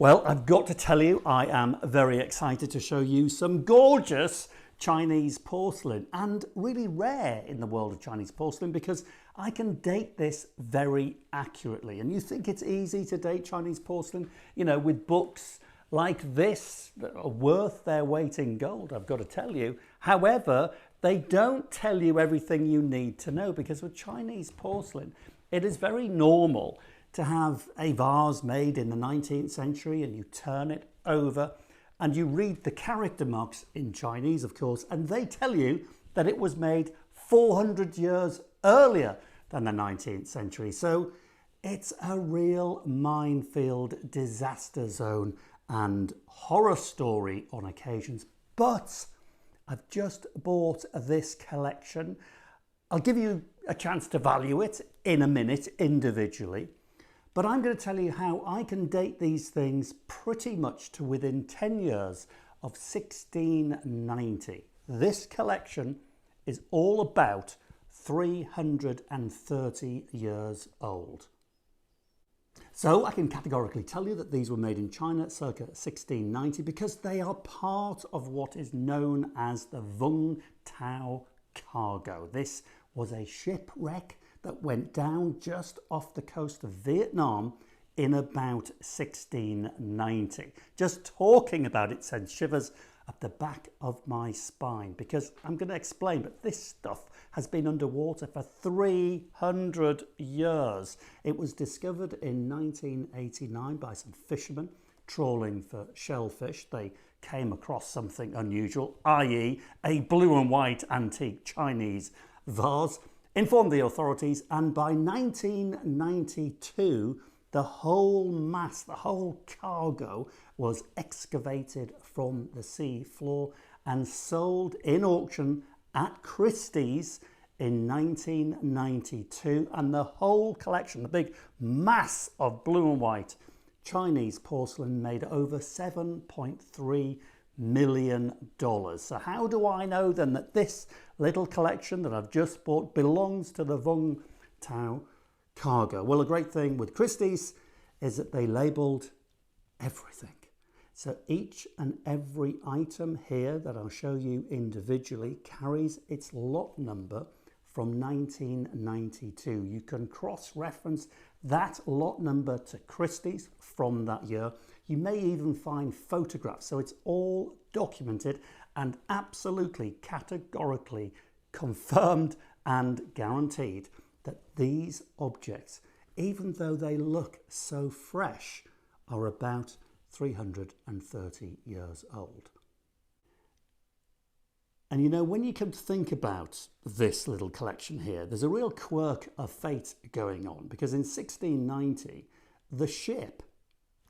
Well, I've got to tell you, I am very excited to show you some gorgeous Chinese porcelain, and really rare in the world of Chinese porcelain because I can date this very accurately. And you think it's easy to date Chinese porcelain, you know, with books like this that are worth their weight in gold, I've got to tell you. However, they don't tell you everything you need to know, because with Chinese porcelain, it is very normal to have a vase made in the 19th century and you turn it over and you read the character marks in Chinese, of course, and they tell you that it was made 400 years earlier than the 19th century. So it's a real minefield, disaster zone and horror story on occasions. But I've just bought this collection. I'll give you a chance to value it in a minute individually. But I'm going to tell you how I can date these things pretty much to within 10 years of 1690. This collection is all about 330 years old. So I can categorically tell you that these were made in China circa 1690 because they are part of what is known as the Vung Tau Cargo. This was a shipwreck that went down just off the coast of Vietnam in about 1690. Just talking about it sends shivers up the back of my spine, because I'm going to explain, but this stuff has been underwater for 300 years. It was discovered in 1989 by some fishermen trawling for shellfish. They came across something unusual, i.e. a blue and white antique Chinese vase, informed the authorities, and by 1992 the whole mass, the whole cargo was excavated from the sea floor and sold in auction at Christie's in 1992, and the whole collection, the big mass of blue and white Chinese porcelain, made over $7.3 million. So how do I know then that this little collection that I've just bought belongs to the Vung Tau Cargo? Well, a great thing with Christie's is that they labelled everything. So each and every item here that I'll show you individually carries its lot number from 1992. You can cross-reference that lot number to Christie's from that year. You may even find photographs, so it's all documented and absolutely categorically confirmed and guaranteed that these objects, even though they look so fresh, are about 330 years old. And you know, when you come to think about this little collection here, there's a real quirk of fate going on, because in 1690, the ship,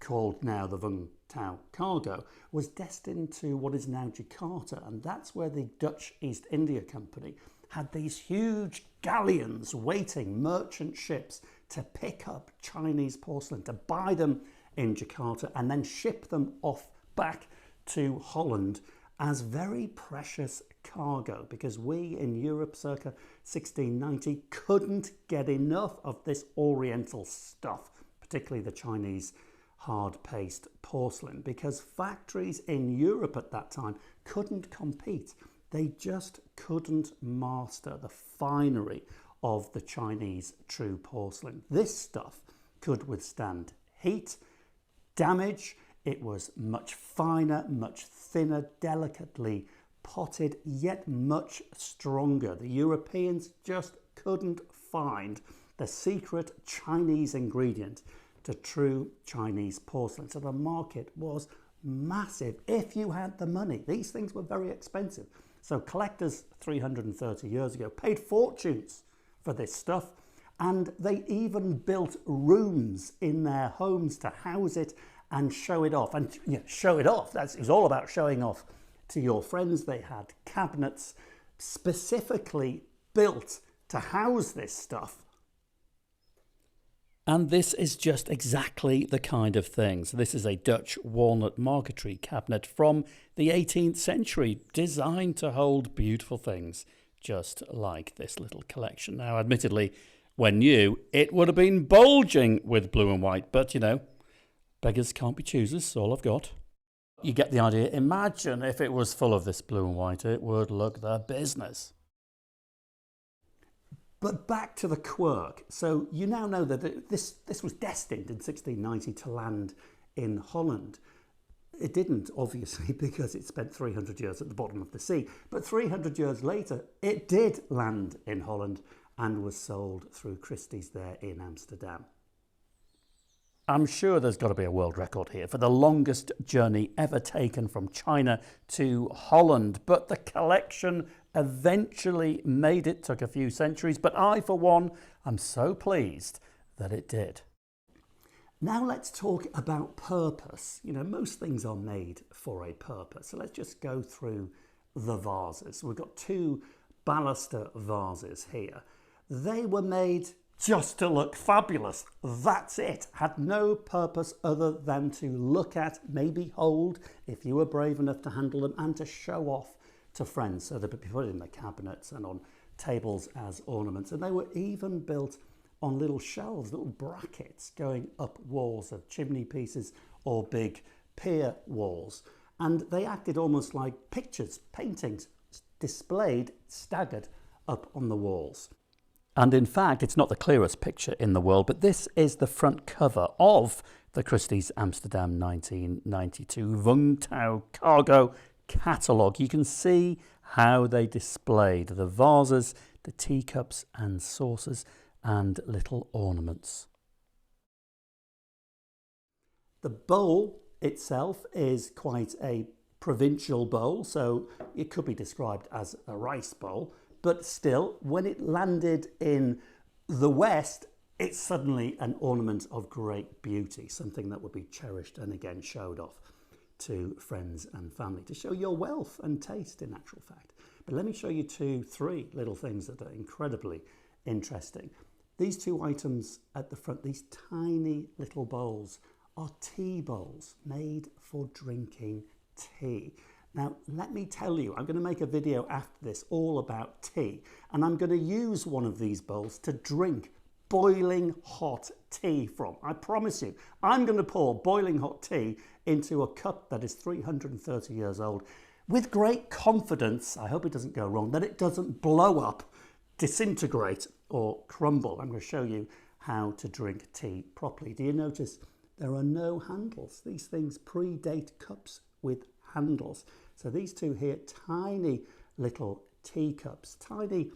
called now the Vung Tau Cargo, was destined to what is now Jakarta, and that's where the Dutch East India Company had these huge galleons waiting, merchant ships, to pick up Chinese porcelain, to buy them in Jakarta and then ship them off back to Holland as very precious cargo, because we in Europe circa 1690 couldn't get enough of this oriental stuff, particularly the Chinese hard paste porcelain, because factories in Europe at that time couldn't compete. They just couldn't master the finery of the Chinese true porcelain. This stuff could withstand heat, damage. It was much finer, much thinner, delicately potted, yet much stronger. The Europeans just couldn't find the secret Chinese ingredient to true Chinese porcelain. So the market was massive if you had the money. These things were very expensive. So collectors 330 years ago paid fortunes for this stuff, and they even built rooms in their homes to house it and show it off. And show it off, it was all about showing off to your friends. They had cabinets specifically built to house this stuff. And this is just exactly the kind of thing. So this is a Dutch walnut marquetry cabinet from the 18th century, designed to hold beautiful things just like this little collection. Now, admittedly, when new, it would have been bulging with blue and white, but you know, Beggars can't be choosers, all I've got. You get the idea. Imagine if it was full of this blue and white, it would look the business. But back to the quirk. So you now know that this was destined in 1690 to land in Holland. It didn't, obviously, because it spent 300 years at the bottom of the sea. But 300 years later, it did land in Holland and was sold through Christie's there in Amsterdam. I'm sure there's got to be a world record here for the longest journey ever taken from China to Holland. But the collection eventually made it. Took a few centuries, but I, for one, am so pleased that it did. Now let's talk about purpose. You know, most things are made for a purpose. So let's just go through the vases. We've got two baluster vases here. They were made just to look fabulous. That's it. Had no purpose other than to look at, maybe hold, if you were brave enough to handle them, and to show off to friends. So they'd be put in the cabinets and on tables as ornaments. And they were even built on little shelves, little brackets going up walls of chimney pieces or big pier walls. And they acted almost like pictures, paintings, displayed, staggered up on the walls. And in fact, it's not the clearest picture in the world, but this is the front cover of the Christie's Amsterdam 1992 Vung Tau Cargo catalogue. You can see how they displayed the vases, the teacups and saucers and little ornaments. The bowl itself is quite a provincial bowl, so it could be described as a rice bowl. But still, when it landed in the West, it's suddenly an ornament of great beauty, something that would be cherished and again showed off to friends and family to show your wealth and taste, in actual fact. But let me show you three little things that are incredibly interesting. These two items at the front, these tiny little bowls, are tea bowls made for drinking tea. Now, let me tell you, I'm going to make a video after this all about tea, and I'm going to use one of these bowls to drink boiling hot tea from. I promise you, I'm going to pour boiling hot tea into a cup that is 330 years old with great confidence, I hope it doesn't go wrong, that it doesn't blow up, disintegrate or crumble. I'm going to show you how to drink tea properly. Do you notice there are no handles? These things predate cups with handles. So these two here, tiny little teacups, tiny,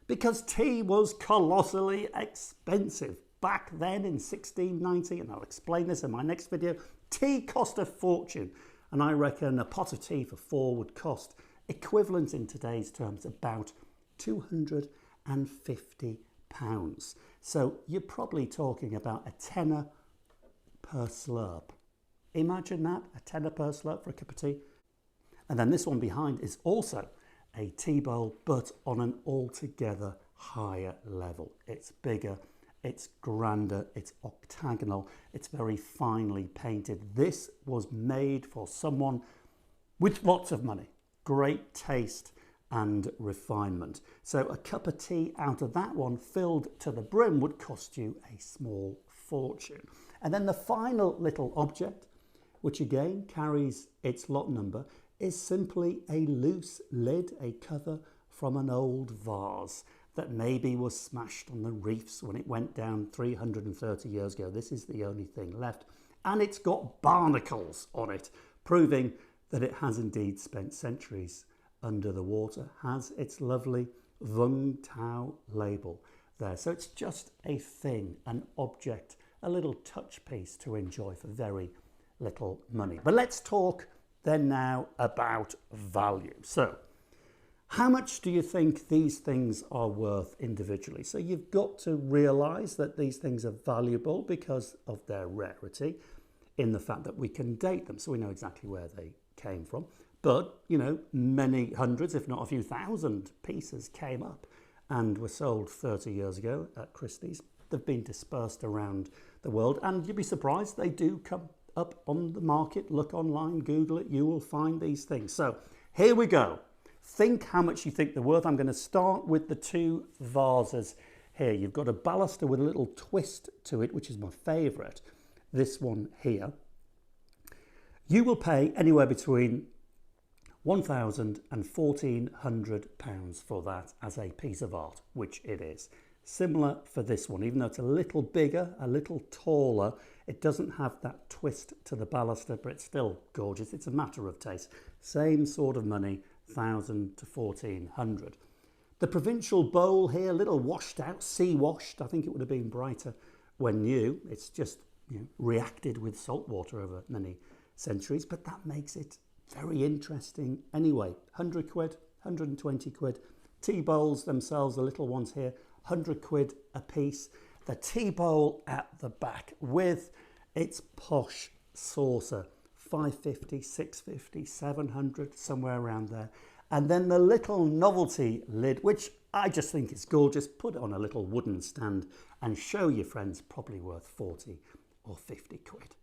because tea was colossally expensive. Back then in 1690, and I'll explain this in my next video, tea cost a fortune. And I reckon a pot of tea for four would cost, equivalent in today's terms, about £250. So you're probably talking about a tenner per slurp. Imagine that, a tenner per slurp for a cup of tea. And then this one behind is also a tea bowl, but on an altogether higher level. It's bigger, it's grander, it's octagonal, it's very finely painted. This was made for someone with lots of money, great taste and refinement. So a cup of tea out of that one filled to the brim would cost you a small fortune. And then the final little object, which again carries its lot number, is simply a loose lid, a cover from an old vase that maybe was smashed on the reefs when it went down 330 years ago. This is the only thing left. And it's got barnacles on it, proving that it has indeed spent centuries under the water, has its lovely Vung Tau label there. So it's just a thing, an object, a little touch piece to enjoy for very little money. But let's talk then now about value. So how much do you think these things are worth individually? So you've got to realize that these things are valuable because of their rarity, in the fact that we can date them, so we know exactly where they came from. But, you know, many hundreds, if not a few thousand pieces came up and were sold 30 years ago at Christie's. They've been dispersed around the world, and you'd be surprised they do come up on the market. Look online, Google it, you will find these things. So here we go. Think how much you think they're worth. I'm going to start with the two vases here. You've got a baluster with a little twist to it, which is my favourite. This one here. you will pay anywhere between £1,000 and £1,400 for that as a piece of art, which it is. Similar for this one, even though it's a little bigger, a little taller, it doesn't have that twist to the baluster, but it's still gorgeous. It's a matter of taste. Same sort of money, £1,000 to £1,400. The provincial bowl here, a little washed out, sea washed. I think it would have been brighter when new. It's just, you know, reacted with salt water over many centuries, but that makes it very interesting anyway. 100 quid, 120 quid. Tea bowls themselves, the little ones here, 100 quid a piece. The tea bowl at the back with its posh saucer, 550, 650, 700, somewhere around there. And then the little novelty lid, which I just think is gorgeous. Put it on a little wooden stand and show your friends, probably worth 40 or 50 quid.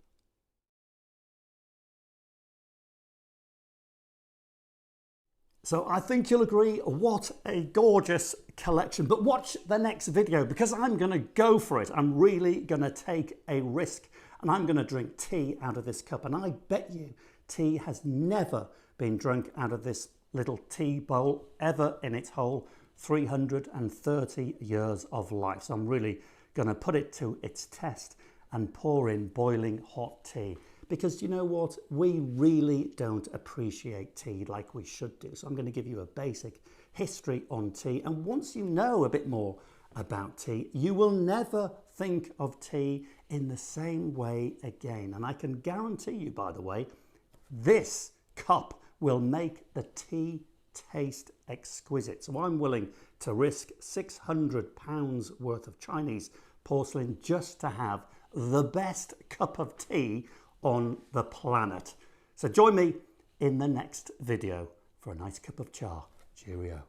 So I think you'll agree, what a gorgeous collection. But watch the next video because I'm going to go for it. I'm really going to take a risk and I'm going to drink tea out of this cup. And I bet you tea has never been drunk out of this little tea bowl ever in its whole 330 years of life. So I'm really going to put it to its test and pour in boiling hot tea. Because you know what? We really don't appreciate tea like we should do. So I'm going to give you a basic history on tea. And once you know a bit more about tea, you will never think of tea in the same way again. And I can guarantee you, by the way, this cup will make the tea taste exquisite. So I'm willing to risk £600 worth of Chinese porcelain just to have the best cup of tea on the planet. So join me in the next video for a nice cup of cha. Cheerio.